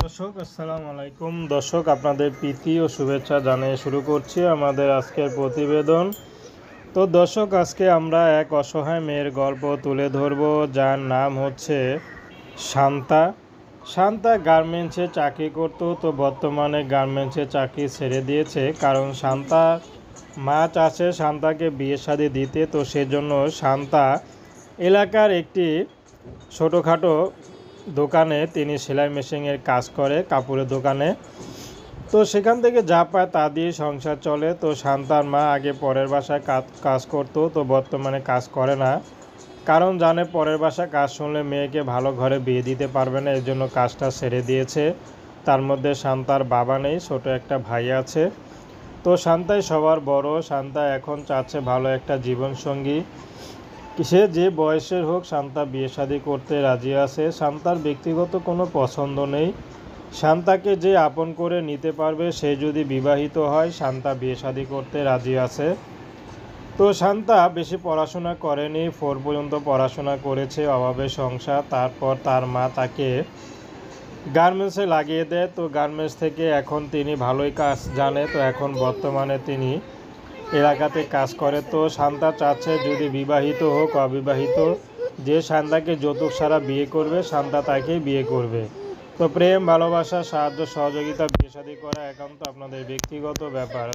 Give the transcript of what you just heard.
দর্শক আসসালামু আলাইকুম। দর্শক আপনাদের প্রীতি ও শুভেচ্ছা জানিয়ে শুরু করছি আমাদের আজকের প্রতিবেদন। তো দর্শক আজকে আমরা এক অসহায় মেয়ের গল্প তুলে ধরব, যার নাম হচ্ছে শান্তা। শান্তা গার্মেন্টসে চাকরি করত, তো বর্তমানে গার্মেন্টসে চাকরি ছেড়ে দিয়েছে, কারণ শান্তার মা চাচ্ছে শান্তাকে বিয়ে শাদী দিতে। তো সেজন্য শান্তা এলাকার একটি ছোটোখাটো দোকানে তিনি সেলাই মেশিনের কাজ করে, কাপড়ের দোকানে। তো সেখান থেকে যা পায় তা দিয়ে সংসার চলে। তো শান্তার মা আগে পরের বাসায় কাজ করতো, তো বর্তমানে কাজ করে না, কারণ জানে পরের বাসায় কাজ শুনলে মেয়েকে ভালো ঘরে বিয়ে দিতে পারবে না, এর জন্য কাজটা ছেড়ে দিয়েছে। তার মধ্যে শান্তার বাবা নেই, ছোট একটা ভাই আছে। তো শান্তাই সবার বড়। শান্তা এখন চাচ্ছে ভালো একটা জীবনসঙ্গী, সে যে বয়সের হোক শান্তা বিয়ে শাদী করতে রাজি আছে। শান্তার ব্যক্তিগত কোনো পছন্দ নেই, শান্তাকে যে আপন করে নিতে পারবে সে যদি বিবাহিত হয় শান্তা বিয়ে শাদী করতে রাজি আছে। তো শান্তা বেশি পড়াশোনা করেনি, 4 পর্যন্ত পড়াশোনা করেছে, অভাবে সংসার। তারপর তার মা তাকে গার্মেন্টসে লাগিয়ে দেয়। তো গার্মেন্টস থেকে এখন তিনি ভালোই কাজ জানে, তো এখন বর্তমানে তিনি এলাকাতে কাজ করে। তো শান্তা চাচ্ছে যদি বিবাহিত হোক অবিবাহিত, যে শান্তাকে যৌতুক ছাড়া বিয়ে করবে শান্তা তাকেই বিয়ে করবে। তো প্রেম ভালোবাসা সাহায্য সহযোগিতা বিয়ে শাদী করা একান্ত আপনাদের ব্যক্তিগত ব্যাপার।